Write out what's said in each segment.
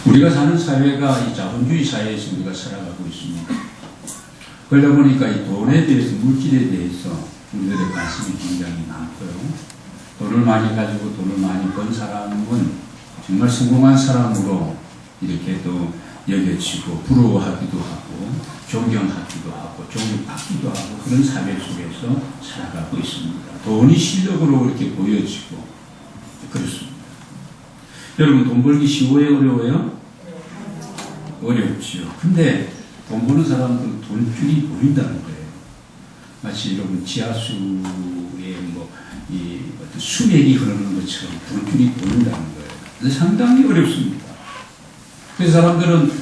우리가 사는 사회가 이 자본주의 사회에서 우리가 살아가고 있습니다. 그러다 보니까 이 돈에 대해서, 물질에 대해서 우리들의 관심이 굉장히 많고요. 돈을 많이 가지고 돈을 많이 번 사람은 정말 성공한 사람으로 이렇게 또 여겨지고 부러워하기도 하고 존경하기도 하고 존경받기도 하고 그런 사회 속에서 살아가고 있습니다. 돈이 실력으로 이렇게 보여지고 그렇습니다. 여러분, 돈 벌기 쉬워요? 어려워요? 어렵죠. 근데 돈 버는 사람들은 돈줄이 보인다는 거예요. 마치 여러분 지하수에 이 어떤 수맥이 흐르는 것처럼 돈줄이 보인다는 거예요. 그래서 상당히 어렵습니다. 그래서 사람들은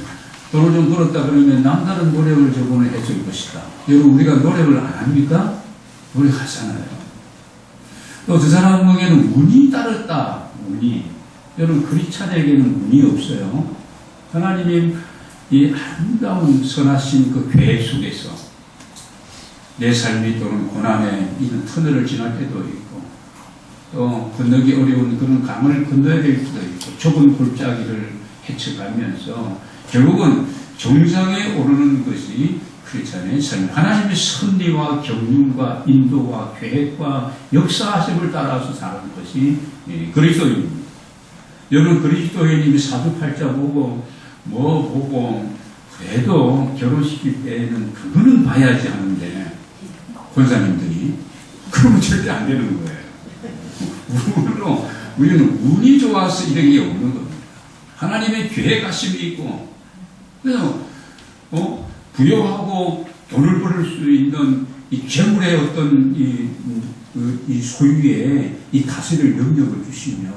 돈을 좀 벌었다 그러면 남다른 노력을 저번에 해줄 것이다. 여러분, 우리가 노력을 안 합니까? 노력하잖아요. 또 그 사람에게는 운이 따랐다. 운이. 여러분, 크리스찬에게는 운이 없어요. 하나님이 이 아름다운 선하신 그 계획 속에서 내 삶이 또는 고난에 있는 터널을 지날 때도 있고 또 건너기 어려운 그런 강을 건너야 될 때도 있고 좁은 골짜기를 헤쳐가면서 결국은 정상에 오르는 것이 크리스찬의 삶, 하나님의 섭리와 경륜과 인도와 계획과 역사하심을 따라서 사는 것이 그리스도입니다. 여러분, 그리스도인님이 사주팔자 보고 뭐 보고 그래도 결혼시킬 때에는 그거는 봐야지 하는데 권사님들이 그러면 절대 안 되는 거예요. 우리는 운이 좋아서 이런 게 없는 겁니다. 하나님의 계획하심이 있고 그래서 부여하고 돈을 벌을 수 있는 이 재물의 어떤 이 소유에 이 다스릴 능력을 주시면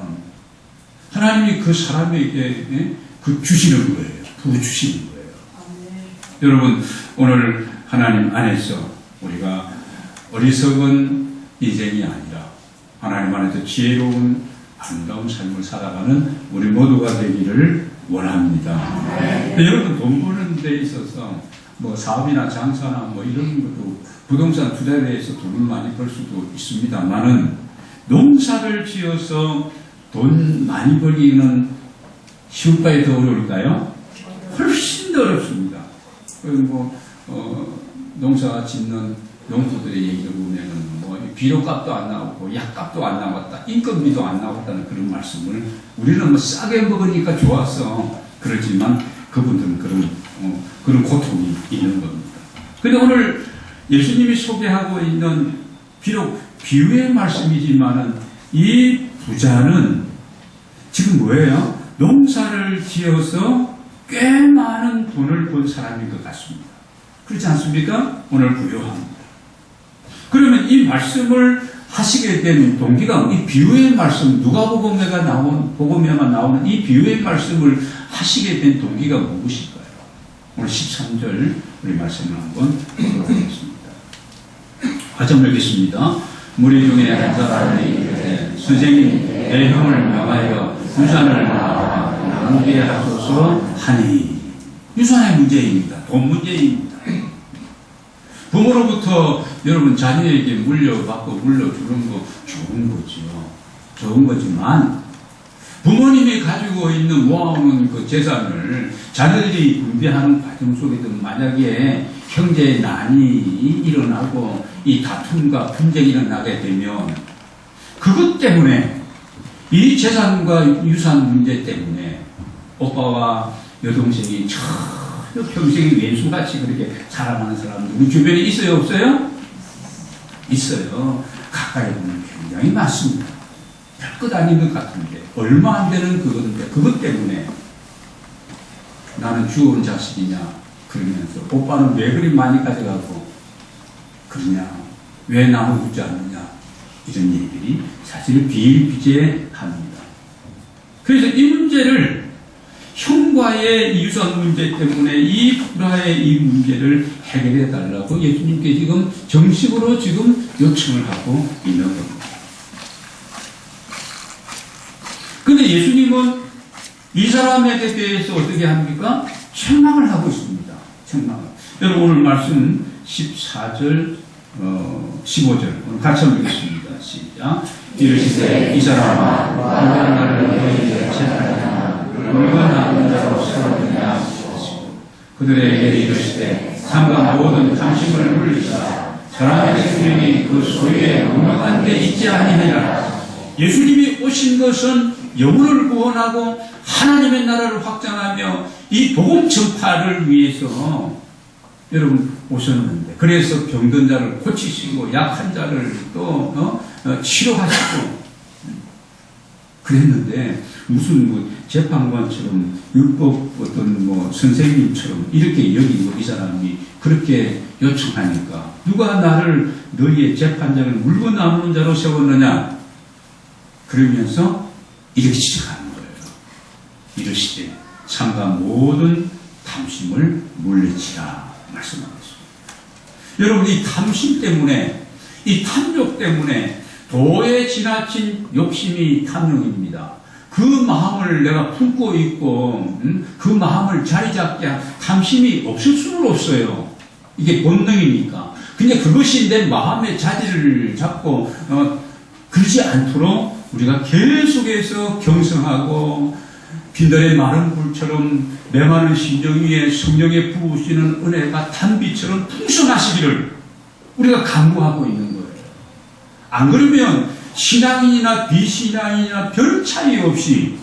하나님이 그 사람에게 그 주시는 거예요. 부주시는 거예요. 여러분, 오늘 하나님 안에서 우리가 어리석은 인생이 아니라 하나님 안에서 지혜로운 아름다운 삶을 살아가는 우리 모두가 되기를 원합니다. 여러분, 돈 버는 데 있어서 뭐 사업이나 장사나 뭐 이런 것도 부동산 투자에 대해서 돈을 많이 벌 수도 있습니다만은 농사를 지어서 돈 많이 벌기는 쉬울까요? 더 어려울까요? 훨씬 더 어렵습니다. 농사 짓는 농부들의 얘기를 보면은 비료값도 안 나오고 약값도 안 나왔다, 인건비도 안 나왔다는 그런 말씀을 우리는 싸게 먹으니까 좋아서 그렇지만 그분들은 그런 고통이 있는 겁니다. 그런데 오늘 예수님이 소개하고 있는 비록 비유의 말씀이지만은 이 부자는 지금 뭐예요? 농사를 지어서 꽤 많은 돈을 번 사람인 것 같습니다. 그렇지 않습니까? 오늘 부유합니다. 그러면 이 말씀을 하시게 된 동기가, 이 비유의 말씀, 누가복음에만 나오는 이 비유의 말씀을 하시게 된 동기가 무엇일까요? 오늘 13절 우리 말씀을 한번 보도록 하겠습니다. 화점 읽겠습니다. 무리 중에 한 사람이 이르되 선생님, 내 형을 명하여 유산을 나누게 하소서 하니. 유산의 문제입니다. 돈 문제입니다. 부모로부터 여러분 자녀에게 물려받고 물려주는 거 좋은 거죠. 좋은 거지만 부모님이 가지고 있는 모아오는 그 재산을 자녀들이 분배하는 과정 속에서 만약에 형제의 난이 일어나고 이 다툼과 분쟁이 일어나게 되면 그것 때문에 이 재산과 유산 문제 때문에 오빠와 여동생이 평생이 왼수같이 그렇게 살아가는 사람들 우리 주변에 있어요? 없어요? 있어요. 가까이 보면 굉장히 많습니다. 별것 아닌 것 같은데 얼마 안 되는 그건데 그것 때문에 나는 주운 자식이냐 그러면서 오빠는 왜 그리 많이 가져가고 그러냐, 왜 나무 주지 않느냐, 이런 얘기들이 사실 비일비재합니다. 그래서 이 문제를 형과의 유산 문제 때문에 이 불화의 이 문제를 해결해 달라고 예수님께 지금 정식으로 지금 요청을 하고 있는 겁니다. 근데 예수님은 이 사람에게 대해서 어떻게 합니까? 책망을 하고 있습니다. 책망을. 여러분 오늘 말씀 14절, 15절 같이 한번 읽겠습니다. 시작. 이르시되 이 사람아 누가 나를 너희에게 책망하냐 물건 나눈 자로 그들에게 이르시되 삼가 모든 탐심을 물리시라. 사람의 생명이 그 소유에 넉넉한 데 있지 아니하리라. 예수님이 오신 것은 영혼을 구원하고 하나님의 나라를 확장하며 이 복음 전파를 위해서 여러분 오셨는데, 그래서 병든 자를 고치시고 약한 자를 또 치료하시고 그랬는데, 무슨 뭐 재판관처럼 율법 어떤 선생님처럼 이렇게 여기고 이 사람이 그렇게 요청하니까, 누가 나를 너희의 재판장을 물고 나오는 자로 세웠느냐 그러면서 이렇게 시작하는 거예요. 이르시되 삼가 모든 탐심을 물리치라 말씀하고 있습니다. 여러분, 이 탐심 때문에, 이 탐욕 때문에 도에 지나친 욕심이 탐욕입니다. 그 마음을 내가 품고 있고 그 마음을 자리 잡게 한 탐심이 없을 수는 없어요. 이게 본능이니까. 근데 그것이 내 마음의 자리를 잡고 그러지 않도록 우리가 계속해서 경성하고 빈들의 마른 불처럼 메마른 심정 위에 성령의 부으시는 은혜가 단비처럼 풍성하시기를 우리가 간구하고 있는 거예요. 안 그러면 신앙인이나 비신앙인이나 별 차이 없이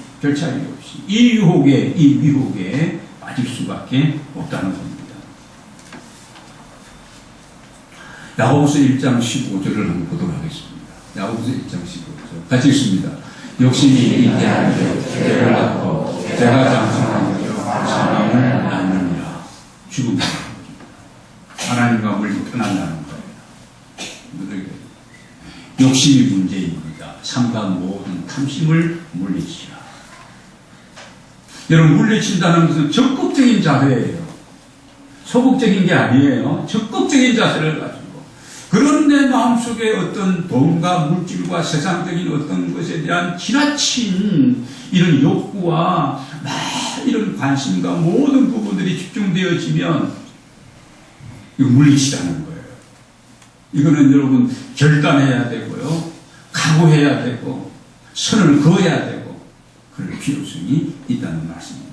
이 위혹에 빠질 수밖에 없다는 겁니다. 야고보서 1장 15절을 한번 보도록 하겠습니다. 야고보서 1장 15절 같이 읽습니다. 욕심이 잉태하여 죄를 낳고 죄가 장성하여 사망을 낳느니라. 죽음, 하나님과 멀리 떠난다는 거예요. 욕심이 문제입니다. 삼가 모든 탐심을 물리치라. 여러분, 물리친다는 것은 적극적인 자세예요. 소극적인 게 아니에요. 적극적인 자세를 가지고, 그런 내 마음속에 어떤 돈과 물질과 세상적인 어떤 것에 대한 지나친 이런 욕구와 이런 관심과 모든 부분들이 집중되어지면 이거 물리치라는 거예요. 이거는 여러분 결단해야 되고요, 각오해야 되고, 선을 그어야 되고, 그럴 필요성이 있다는 말씀입니다.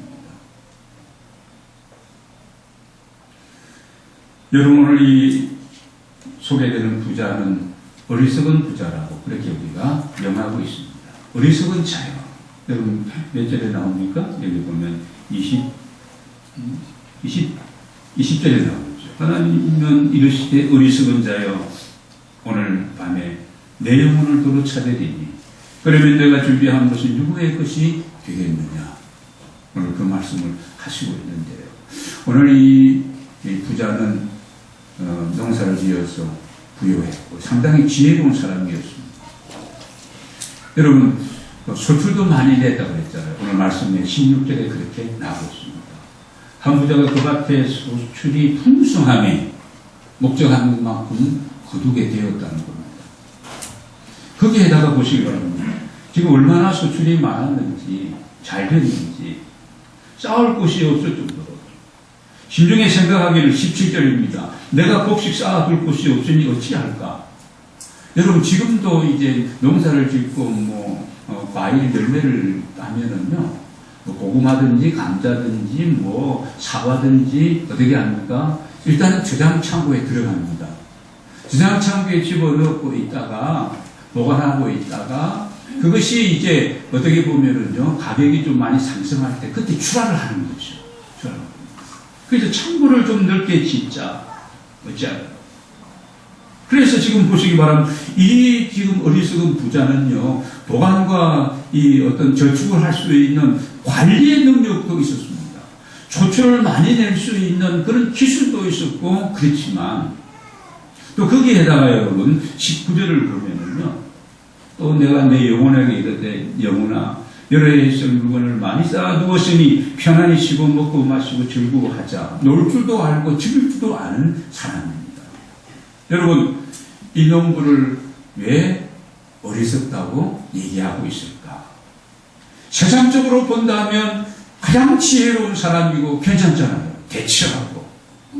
여러분, 오늘 이 소개되는 부자는 어리석은 부자라고 그렇게 우리가 명하고 있습니다. 어리석은 자요. 여러분 몇 절에 나옵니까? 여기 보면 20절에 나오죠. 하나님은 이르시되 어리석은 자여, 오늘 밤에 내 영혼을 도로 찾으리니 그러면 내가 준비한 것이 누구의 것이 되겠느냐. 오늘 그 말씀을 하시고 있는데요. 오늘 이 부자는 농사를 지어서 부유했고 상당히 지혜로운 사람이었습니다. 여러분, 소출도 많이 냈다고 그랬잖아요. 오늘 말씀에 16절에 그렇게 나오고 있습니다. 한 부자가 그 밭에 소출이 풍성함에 목적한 만큼 거두게 되었다는 겁니다. 거기에다가 보시기 바랍니다. 지금 얼마나 소출이 많았는지, 잘 됐는지, 쌓을 곳이 없을 정도로. 심중에 생각하기를 17절입니다. 내가 곡식 쌓아둘 곳이 없으니 어찌할까? 여러분, 지금도 이제 농사를 짓고 과일 열매를 따면은요, 고구마든지 감자든지 사과든지 어떻게 합니까? 일단은 저장 창고에 들어갑니다. 저장 창고에 집어넣고 있다가 보관하고 있다가 그것이 이제 어떻게 보면은요, 가격이 좀 많이 상승할 때 그때 출하를 하는 거죠. 그래서 창고를 좀 넓게 짓자. 어찌할까? 그래서 지금 보시기 바랍니다. 이 지금 어리석은 부자는요, 보관과 이 어떤 저축을 할 수 있는 관리의 능력도 있었습니다. 조철을 많이 낼 수 있는 그런 기술도 있었고, 그렇지만 또 거기에다가 여러분 19절을 보면은요, 또 내가 내 영혼에게 이르되 영혼아 여러 해에 쓸 물건을 많이 쌓아두었으니 편안히 씹어 먹고 마시고 즐거워하자. 놀 줄도 알고 즐길 줄도 아는 사람입니다. 여러분, 이 농부를 왜 어리석다고 얘기하고 있을까? 세상적으로 본다면 가장 지혜로운 사람이고 괜찮잖아요. 대처하고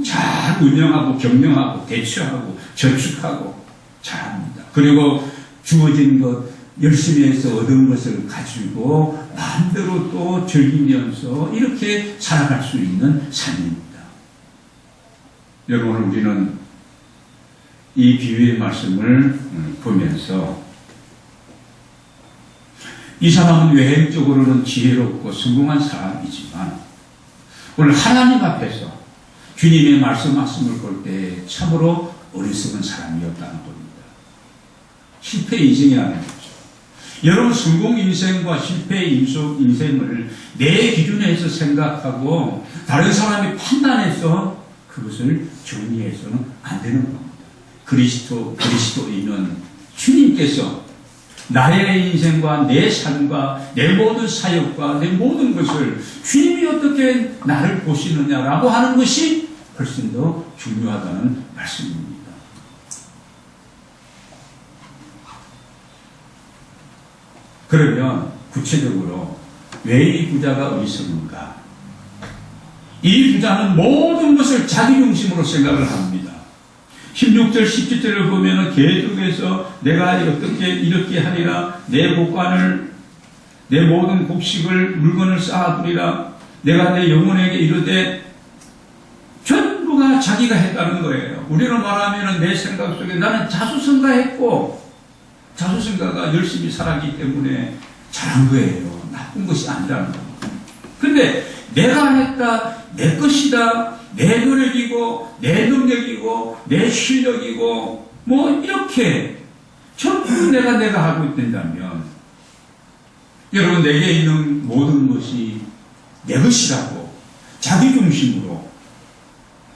잘 운영하고 경영하고 대처하고 저축하고 잘합니다. 그리고 주어진 것 열심히 해서 얻은 것을 가지고 마음대로 또 즐기면서 이렇게 살아갈 수 있는 삶입니다. 여러분, 우리는 이 비유의 말씀을 보면서 이 사람은 외형적으로는 지혜롭고 성공한 사람이지만 오늘 하나님 앞에서 주님의 말씀을 볼 때 참으로 어리석은 사람이었다는 겁니다. 실패 인생이라는 거죠. 여러분, 성공 인생과 실패 인생을 내 기준에서 생각하고 다른 사람이 판단해서 그것을 정리해서는 안 되는 겁니다. 그리스도인은 주님께서 나의 인생과 내 삶과 내 모든 사역과 내 모든 것을 주님이 어떻게 나를 보시느냐라고 하는 것이 훨씬 더 중요하다는 말씀입니다. 그러면 구체적으로 왜 이 부자가 어리석은가? 이 부자는 모든 것을 자기 중심으로 생각을 합니다. 16절, 17절을 보면 계속해서 내가 어떻게 이렇게 하리라, 내 복관을, 내 모든 곡식을, 물건을 쌓아두리라, 내가 내 영혼에게 이르되, 전부가 자기가 했다는 거예요. 우리로 말하면 내 생각 속에 나는 자수성가했고, 자수성가가 열심히 살았기 때문에 잘한 거예요. 나쁜 것이 아니라는 겁니다. 근데 내가 했다, 내 것이다, 내 노력이고, 내 능력이고, 내 실력이고, 뭐, 이렇게 전부 내가 하고 있다면, 여러분, 내게 있는 모든 것이 내 것이라고, 자기 중심으로,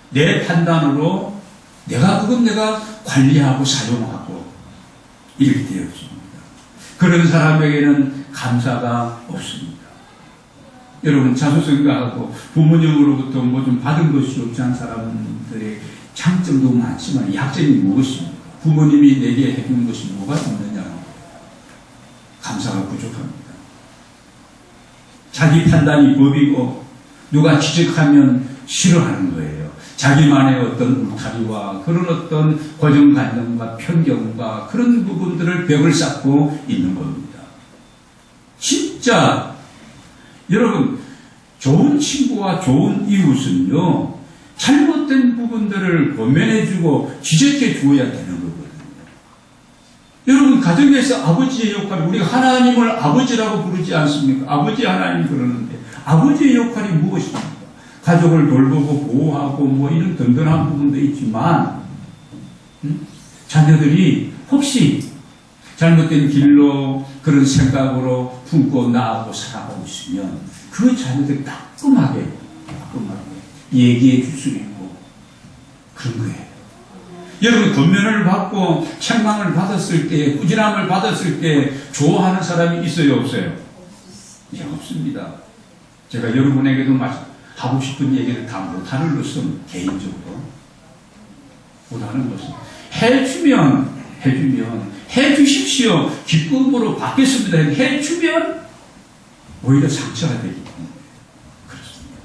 내 판단으로, 그건 내가 관리하고 사용하고, 이렇게 되었습니다. 그런 사람에게는 감사가 없습니다. 여러분, 자수성가하고 부모님으로부터 뭐 좀 받은 것이 없지 않은 사람들의 장점도 많지만 약점이 무엇입니까? 부모님이 내게 해준 것이 뭐가 있느냐? 감사가 부족합니다. 자기 판단이 법이고 누가 지적하면 싫어하는 거예요. 자기만의 어떤 울타리와 그런 어떤 고정관념과 편견과 그런 부분들을 벽을 쌓고 있는 겁니다. 진짜 여러분, 좋은 친구와 좋은 이웃은요, 잘못된 부분들을 권면해주고 지적해 주어야 되는 거거든요. 여러분, 가정에서 아버지의 역할, 우리가 하나님을 아버지라고 부르지 않습니까? 아버지 하나님 그러는데, 아버지의 역할이 무엇입니까? 가족을 돌보고 보호하고 뭐 이런 든든한 부분도 있지만, 자녀들이 혹시 잘못된 길로 그런 생각으로 품고 나아가고 살아가고 있으면 그 자녀들 따끔하게 얘기해 줄 수 있고 그런 거예요. 여러분, 권면을 받고 책망을 받았을 때, 꾸지람을 받았을 때 좋아하는 사람이 있어요, 없어요? 예, 없습니다. 제가 여러분에게도 하고 싶은 얘기를 다 못하는 것은 개인적으로 못하는 것은 해주십시오. 기쁨으로 받겠습니다. 해주면 오히려 상처가 되기 때문에 그렇습니다.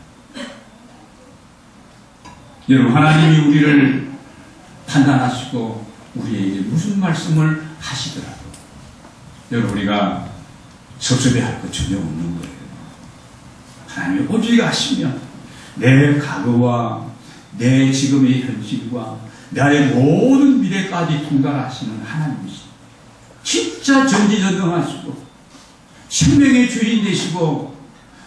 여러분, 하나님이 우리를 판단하시고 우리에게 무슨 말씀을 하시더라도 여러분, 우리가 섭섭해할 것 전혀 없는 거예요. 하나님이 오직 아시면 내 과거와 내 지금의 현실과 나의 모든 미래까지 통달하시는 하나님이십니다. 진짜 전지전능하시고 생명의 주인 되시고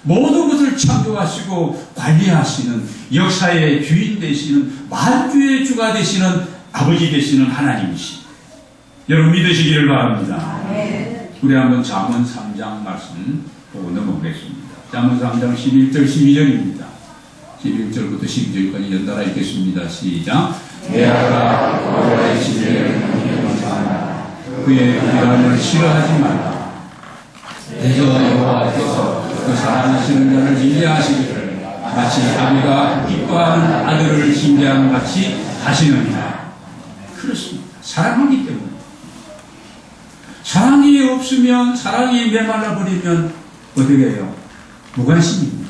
모든 것을 창조하시고 관리하시는 역사의 주인 되시는 만주의 주가 되시는 아버지 되시는 하나님이십니다. 여러분, 믿으시기를 바랍니다. 우리 한번 잠언 3장 말씀 보고 넘어가겠습니다. 잠언 3장 11절 12절입니다. 11절부터 12절까지 연달아 읽겠습니다. 시작. 내 아가 여호와의 지혜를 경외하라. 그의 위함을 싫어하지 말라. 대저 여호와께서 그 사랑하시는 자를 징계하시기를 마치 아비가 기뻐하는 아들을 징계함 같이 하시느니라. 그렇습니다. 사랑하기 때문에. 사랑이 없으면, 사랑이 메말라 버리면 어떻게 해요? 무관심입니다.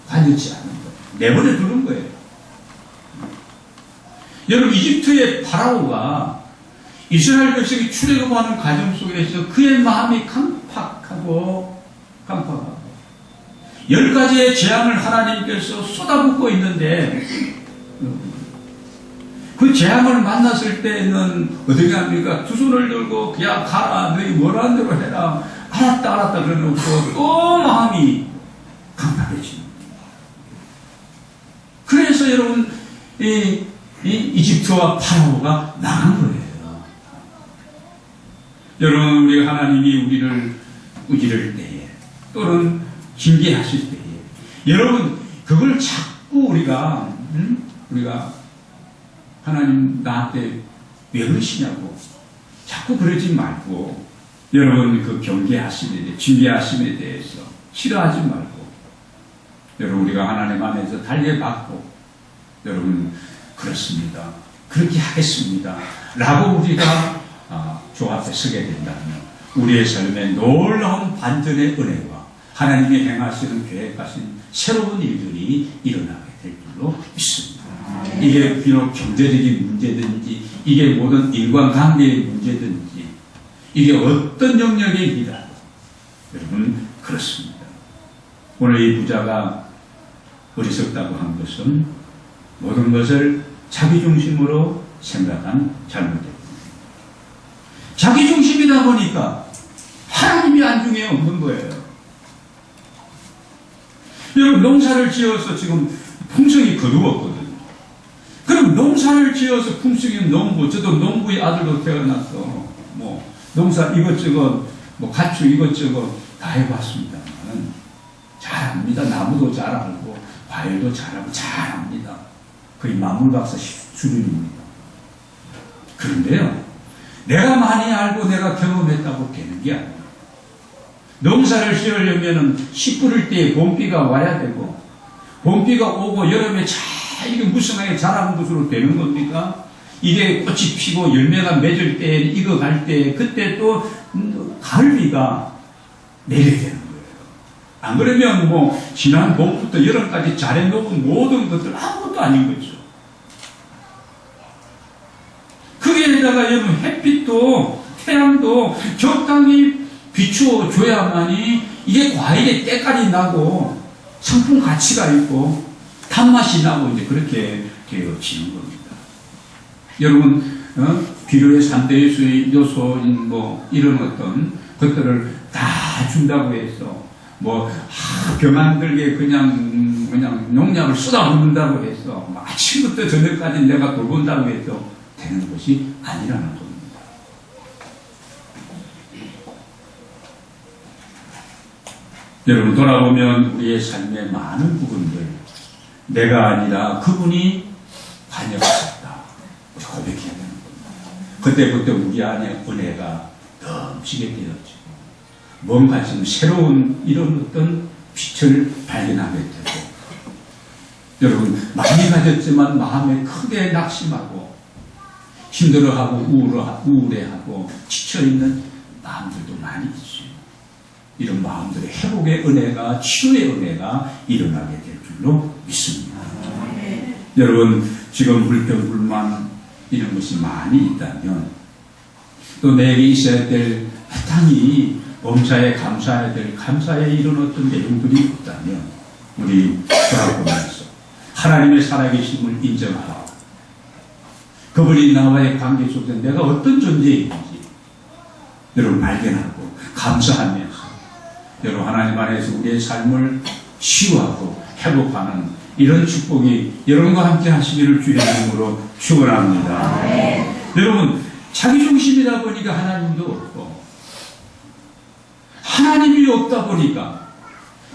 관여치 않는 거예요. 내버려 두는 거예요. 여러분, 이집트의 파라오가 이스라엘 백성이 출애굽하는 과정 속에서 그의 마음이 강팍하고 10가지의 재앙을 하나님께서 쏟아붓고 있는데 그 재앙을 만났을 때는 어떻게 합니까? 두 손을 들고 그냥 가라, 너희 뭐라는 대로 해라, 알았다 그러놓고 또 마음이 강팍해집니다. 그래서 여러분 이집트와 파라오가 나간 거예요. 여러분, 우리 하나님이 우리를 꾸짖을 때에 또는 징계하실 때에 여러분 그걸 자꾸 우리가 하나님 나한테 왜 그러시냐고 자꾸 그러지 말고, 여러분 그 경계하심에 대해 징계하심에 대해서 싫어하지 말고, 여러분 우리가 하나님 안에서 달려받고, 여러분 그렇습니다, 그렇게 하겠습니다 라고 우리가 주 앞에 서게 된다면 우리의 삶에 놀라운 반전의 은혜와 하나님이 행하시는 계획하신 새로운 일들이 일어나게 될 줄로 믿습니다. 이게 비록 경제적인 문제든지, 이게 모든 인간관계의 문제든지, 이게 어떤 영역의 일이라도 여러분 그렇습니다. 오늘 이 부자가 어리석다고 한 것은 모든 것을 자기중심으로 생각한 잘못입니다. 자기중심이다 보니까 하나님이 안중에 없는 거예요. 여러분 농사를 지어서 지금 풍성이 거두었거든요. 그럼 농사를 지어서 풍성이 농부, 저도 농부의 아들로 태어나서 뭐 농사 이것저것 뭐 가축 이것저것 다 해봤습니다만 잘합니다. 나무도 잘 알고 과일도 잘하고 잘합니다. 거의 만물박사 수준입니다. 그런데요, 내가 많이 알고 내가 경험했다고 되는 게 아니에요. 농사를 지으려면 씨 뿌릴 때 봄비가 와야 되고, 봄비가 오고 여름에 잘 이게 무성하게 자라는 것으로 되는 겁니까? 이게 꽃이 피고 열매가 맺을 때, 익어갈 때, 그때 또 가을비가 내려야 되는 거예요. 안 그러면 뭐 지난 봄부터 여름까지 잘해놓은 모든 것들 아무것도 아닌 거죠. 거기에다가 여러분 햇빛도 태양도 적당히 비추어 줘야만이 이게 과일의 때깔이 나고 상품 가치가 있고 단맛이 나고 이제 그렇게 되어지는 겁니다. 여러분 비료의 3대 요소인 뭐 이런 어떤 것들을 다 준다고 해서 뭐 병 안 들게 그냥 농약을 쏟아붓는다고 해서 아침부터 저녁까지 내가 돌본다고 해서 되는 것이 아니라는 겁니다. 여러분 돌아보면 우리의 삶의 많은 부분들 내가 아니라 그분이 관여하셨다 우리 고백해야 되는 겁니다. 그때부터 우리 안에 은혜가 넘치게 되었죠. 뭔가 좀 새로운 이런 어떤 빛을 발견하게 되고, 여러분 많이 가졌지만 마음에 크게 낙심하고 힘들어하고 우울해하고 지쳐있는 마음들도 많이 있어요. 이런 마음들의 회복의 은혜가, 치유의 은혜가 일어나게 될 줄로 믿습니다. 여러분 지금 불평, 불만 이런 것이 많이 있다면, 또 내게 있어야 될 마땅히 범사에 감사해야 될 감사의 이런 어떤 내용들이 있다면 우리 돌아보면서 하나님의 살아계심을 인정하고 그분이 나와의 관계 속에서 내가 어떤 존재인지 여러분 발견하고 감사하면서 여러분 하나님 안에서 우리의 삶을 치유하고 회복하는 이런 축복이 여러분과 함께 하시기를 주의 이름으로 축원합니다. 여러분 자기중심이다 보니까 하나님도 없고, 하나님이 없다 보니까,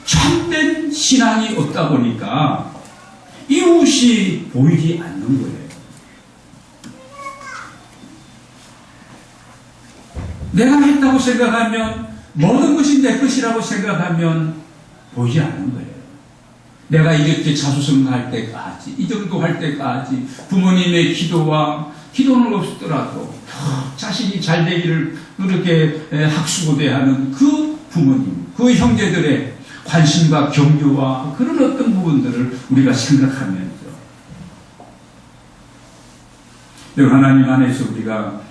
참된 신앙이 없다 보니까 이웃이 보이지 않는 거예요. 내가 했다고 생각하면, 모든 것이 내 것이라고 생각하면 보이지 않는 거예요. 내가 이렇게 자수성가할 때까지, 이 정도 할 때까지 부모님의 기도는 없더라도 자신이 잘 되기를 그렇게 학수고대하는 그 부모님, 그 형제들의 관심과 격려와 그런 어떤 부분들을 우리가 생각하면서 하나님 안에서 우리가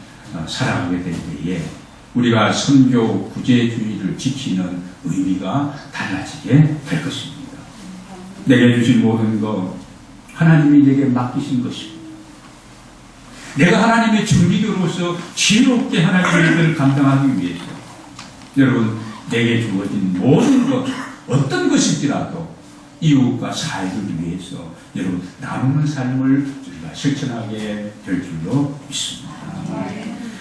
살아가게 될 때에 우리가 선교 구제주의를 지키는 의미가 달라지게 될 것입니다. 내게 주신 모든 것 하나님이 내게 맡기신 것입니다. 내가 하나님의 증기도로서 지혜롭게 하나님의 일을 감당하기 위해서 여러분 내게 주어진 모든 것 어떤 것일지라도 이웃과 살기 위해서 여러분 나누는 삶을 우리가 실천하게 될 줄로 믿습니다.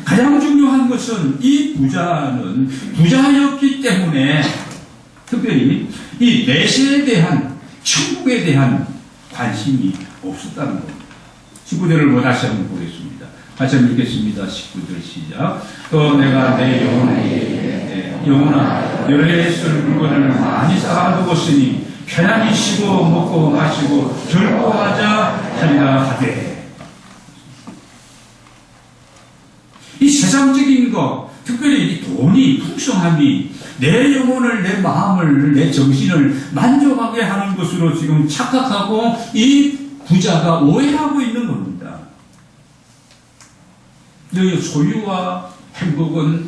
가장 중요한 것은 이 부자는 부자였기 때문에 특별히 이 내세에 대한 천국에 대한 관심이 없었다는 겁니다. 19절을 다시 한번 보겠습니다. 같이 한번 읽겠습니다. 19절 시작. 또 내가 내 영혼아 열매에 쓸 물건을 많이 쌓아두었으니 편안히 쉬고 먹고 마시고 즐거워하자 하리라 하되. 이 세상적인 것, 특별히 이 돈이, 풍성함이 내 영혼을, 내 마음을, 내 정신을 만족하게 하는 것으로 지금 착각하고 이 부자가 오해하고 있는 겁니다. 너희 소유와 행복은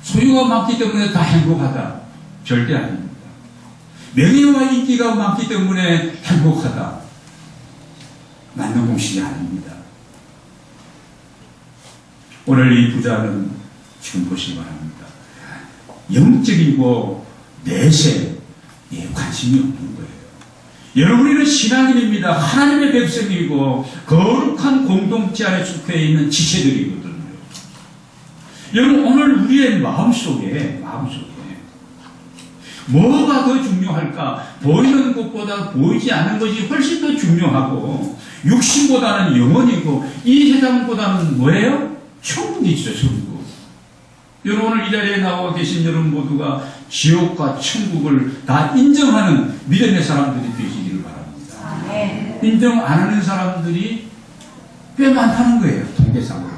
소유가 많기 때문에 다 행복하다. 절대 아닙니다. 명예와 인기가 많기 때문에 행복하다. 맞는 공식이 아닙니다. 오늘 이 부자는 지금 보시기 바랍니다. 영적이고 내세에 관심이 없는 거예요. 여러분, 우리는 신앙인입니다. 하나님의 백성이고 거룩한 공동체 안에 속해 있는 지체들이거든요. 여러분, 오늘 우리의 마음속에 뭐가 더 중요할까? 보이는 것보다 보이지 않는 것이 훨씬 더 중요하고 육신보다는 영혼이고 이 세상보다는 뭐예요? 천국이죠, 천국. 여러분, 오늘 이 자리에 나와 계신 여러분 모두가 지옥과 천국을 다 인정하는 믿음의 사람들이 되시기를 바랍니다. 인정 안 하는 사람들이 꽤 많다는 거예요, 통계상으로.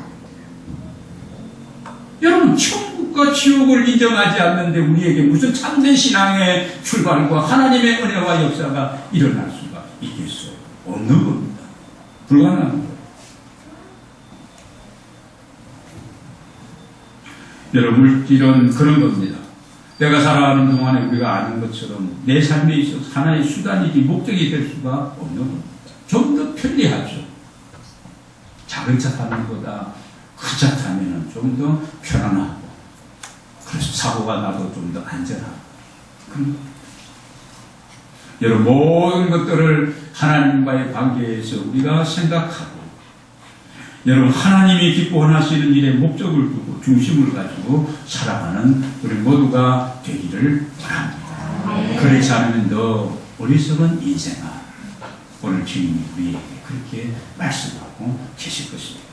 여러분, 천국과 지옥을 인정하지 않는데 우리에게 무슨 참된 신앙의 출발과 하나님의 은혜와 역사가 일어날 수가 있겠어요? 없는 겁니다. 불가능한 거예요. 여러분, 물질은 그런 겁니다. 내가 살아가는 동안에 우리가 아는 것처럼 내 삶에 있어서 하나의 수단이지 목적이 될 수가 없는 겁니다. 좀 더 편리하죠. 작은 차 타는 것보다 큰 차 타면 좀 더 편안하고, 그래서 사고가 나도 좀 더 안전하고. 여러분, 모든 것들을 하나님과의 관계에서 우리가 생각하고, 여러분, 하나님이 기뻐하시는 일에 목적을 두고 중심을 가지고 살아가는 우리 모두가 되기를 바랍니다. 그렇지 않으면 너 어리석은 인생아, 오늘 주님이 우리에게 그렇게 말씀하고 계실 것입니다.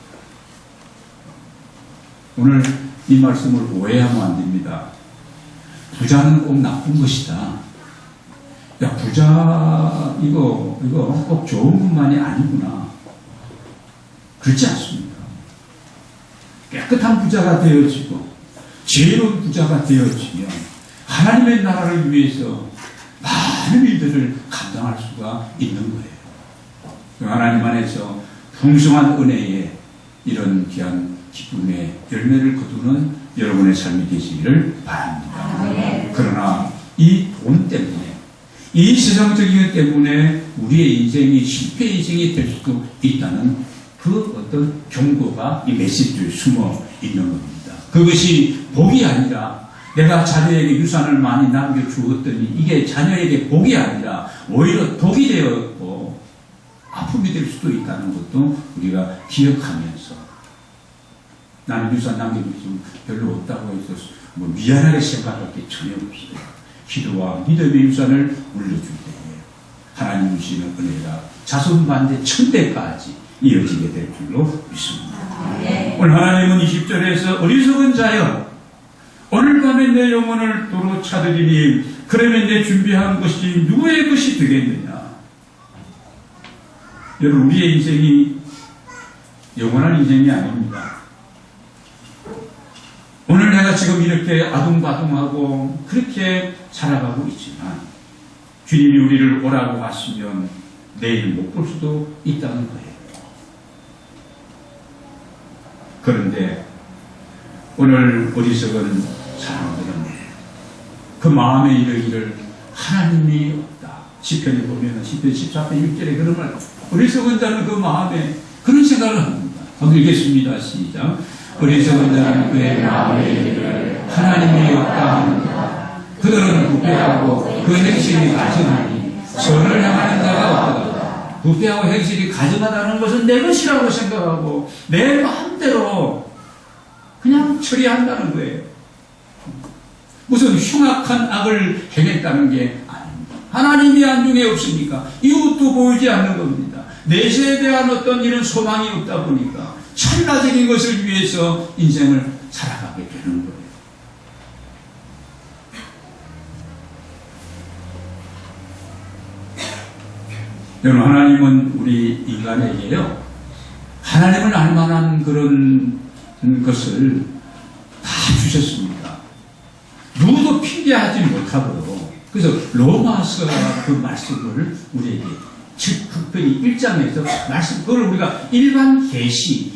오늘 이 말씀을 오해하면 안 됩니다. 부자는 꼭 나쁜 것이다. 야, 부자 이거 꼭 좋은 것만이 아니구나. 그렇지 않습니다. 깨끗한 부자가 되어지고 지혜로운 부자가 되어지면 하나님의 나라를 위해서 많은 일들을 감당할 수가 있는 거예요. 하나님 안에서 풍성한 은혜에 이런 귀한 기쁨의 열매를 거두는 여러분의 삶이 되시기를 바랍니다. 그러나 이 돈 때문에, 이 세상적인 것 때문에 우리의 인생이 실패 인생이 될 수도 있다는 그 어떤 경고가 이 메시지에 숨어 있는 겁니다. 그것이 복이 아니라 내가 자녀에게 유산을 많이 남겨주었더니 이게 자녀에게 복이 아니라 오히려 독이 되었고 아픔이 될 수도 있다는 것도 우리가 기억하면서, 나는 유산 남겨주지 별로 없다고 해서 뭐 미안하게 생각할 게 전혀 없어요. 기도와 믿음의 유산을 물려줄 때에 하나님 주시는 은혜가 자손반대 천대까지 이어지게 될 줄로 믿습니다. 오늘 하나님은 20절에서 어리석은 자여, 오늘 밤에 내 영혼을 도로 찾으리니 그러면 내 준비한 것이 누구의 것이 되겠느냐. 여러분, 우리의 인생이 영원한 인생이 아닙니다. 오늘 내가 지금 이렇게 아둥바둥하고 그렇게 살아가고 있지만 주님이 우리를 오라고 하시면 내일 못 볼 수도 있다는 거예요. 그런데 오늘 어리석은 사람들은 그 마음에 이르기를 하나님이 없다, 시편에 보면 10편 14편 1절에 그런 말, 어리석은 자는 그 마음에 그런 생각을 합니다. 한번 읽겠습니다. 시작. 어리석은 자는 그의 마음에 이르기를 하나님이 없다 합니다. 그들은 부패하고 그 행실이 가증하니 선을 향하는 자가 없다. 부패하고 행실이 가증하다는 것은 내 것이라고 생각하고 내 마음대로 그냥 처리한다는 거예요. 무슨 흉악한 악을 행했다는 게 아닙니다. 하나님이 안중에 없으니까 이웃도 보이지 않는 겁니다. 내세에 대한 어떤 이런 소망이 없다 보니까 찰나적인 것을 위해서 인생을 살아가게 되는 거예요. 여러분, 하나님은 우리 인간에게요, 하나님을 알 만한 그런 것을 다 주셨습니다. 누구도 핑계하지 못하도록. 그래서 로마서 그 말씀을 우리에게, 즉 특별히 1장에서 말씀, 그걸 우리가 일반 계시,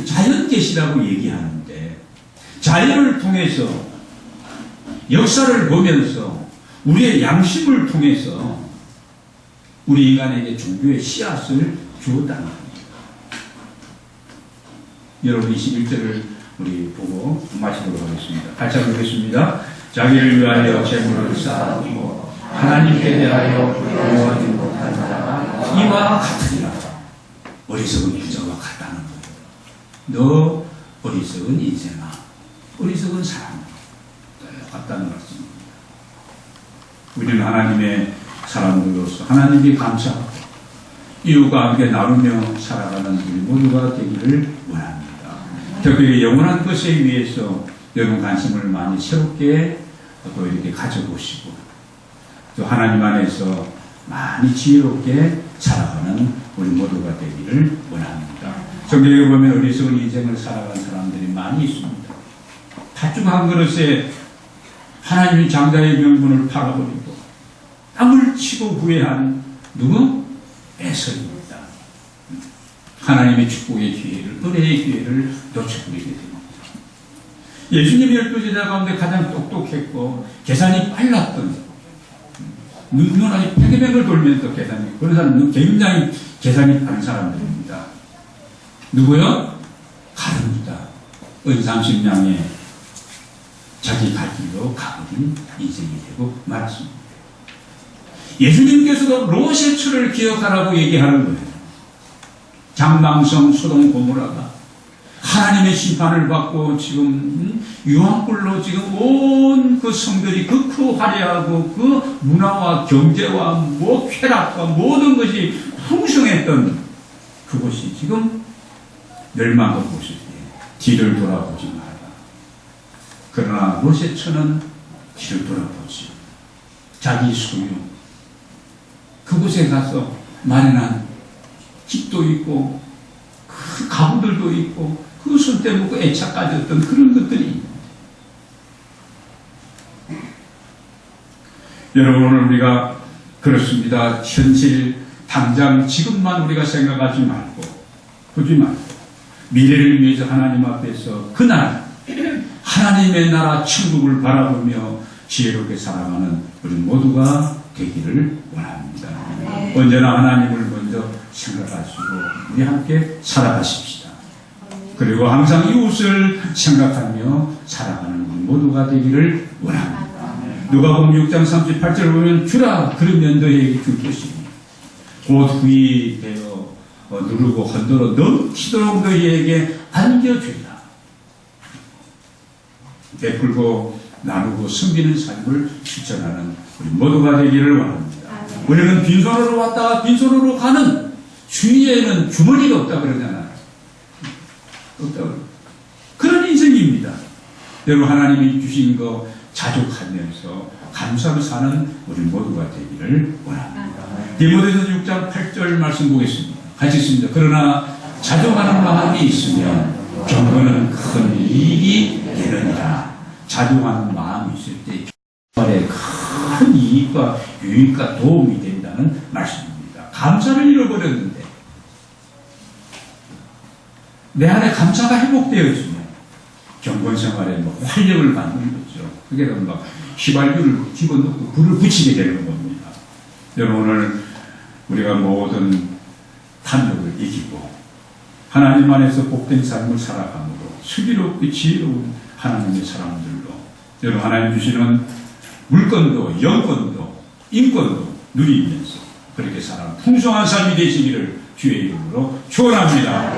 자연 계시라고 얘기하는데, 자연을 통해서 역사를 보면서 우리의 양심을 통해서 우리 인간에게 종교의 씨앗을 주었다는 겁니다. 여러분 21절을 우리 보고 마치도록 하겠습니다. 같이 보겠습니다. 자기를 위하여 재물을 쌓아두고 하나님께 대하여 구원하지 못한 자가 이와 같으리라. 어리석은 부자와 같다는 거예요. 너 어리석은 인생아, 어리석은 사람아, 같다는 말씀입니다. 우리는 하나님의 사람들로서 하나님께 감사하고 이웃과 함께 나누며 살아가는 우리 모두가 되기를 원합니다. 특별히 영원한 것에 위해서 여러분 관심을 많이 새롭게 또 이렇게 가져보시고 또 하나님 안에서 많이 지혜롭게 살아가는 우리 모두가 되기를 원합니다. 성경에 보면 어리석은 인생을 살아간 사람들이 많이 있습니다. 팥죽 한 그릇에 하나님이 장자의 명분을 팔아버리고 땀을 치고 후회한 누구? 에서입니다. 하나님의 축복의 기회를, 은혜의 기회를 놓쳐버리게 됩니다. 예수님이 12제자 가운데 가장 똑똑했고 계산이 빨랐던, 눈아지 팽팽을 돌면서 계산이, 그런 사람은 굉장히 계산이 빠른 사람들입니다. 누구요? 가룟유다. 은삼십냥에 자기 갈 길로 가버린 인생이 되고 말았습니다. 예수님께서도 롯의 기억하라고 얘기하는 거예요. 장망성 소돔 고모라가 하나님의 심판을 받고 지금 유황불로 지금 온 그 성들이 극후 화려하고 그 문화와 경제와 쾌락과 모든 것이 풍성했던 그곳이 지금 멸망한 곳이에요. 뒤를 돌아보지 마라. 그러나 롯의 처는 뒤를 돌아보지. 자기 소유, 그곳에 가서 마련한 집도 있고 그 가구들도 있고 그 손 떼먹고 애착 가졌던 그런 것들이 있습니다. 여러분, 오늘 우리가 그렇습니다. 현실 당장 지금만 우리가 생각하지 말고 보지 말고 미래를 위해서 하나님 앞에서 그날 하나님의 나라 천국을 바라보며 지혜롭게 살아가는 우리 모두가 되기를 원합니다. 언제나 하나님을 먼저 생각하시고 우리 함께 살아가십시다. 그리고 항상 이웃을 생각하며 살아가는 우리 모두가 되기를 원합니다. 누가복음 6장 38절을 보면 주라 그러면 너희에게 줄 것이니 곧 후이 되어 누르고 흔들어 넘치도록 너희에게 안겨주리라. 베풀고 나누고 섬기는 삶을 실천하는 우리 모두가 되기를 원합니다. 우리는 빈손으로 왔다가 빈손으로 가는, 주위에는 주머니가 없다 그러잖아요. 없다. 그런 인생입니다. 여러분, 하나님이 주신 거 자족하면서 감사하며 사는 우리 모두가 되기를 원합니다. 디모데전서 6장 8절 말씀 보겠습니다. 같이 있습니다. 그러나 자족하는 마음이 있으면 경건은 큰 이익이 되느니라. 자족하는 마음이 있을 때 생활에 큰 이익과 유익과 도움이 된다는 말씀입니다. 감사를 잃어버렸는데 내 안에 감사가 회복되어지면 경건 생활에 활력을 받는 거죠. 그게 막 휘발유를 집어넣고 불을 붙이게 되는 겁니다. 여러분, 오늘 우리가 모든 탐욕을 이기고 하나님 안에서 복된 삶을 살아감으로 슬기롭고 지혜로운 하나님의 사람들로 여러분 하나님 주시는 물건도 영권도 인권도 누리면서 그렇게 살아가는 풍성한 삶이 되시기를 주의 이름으로 축원합니다.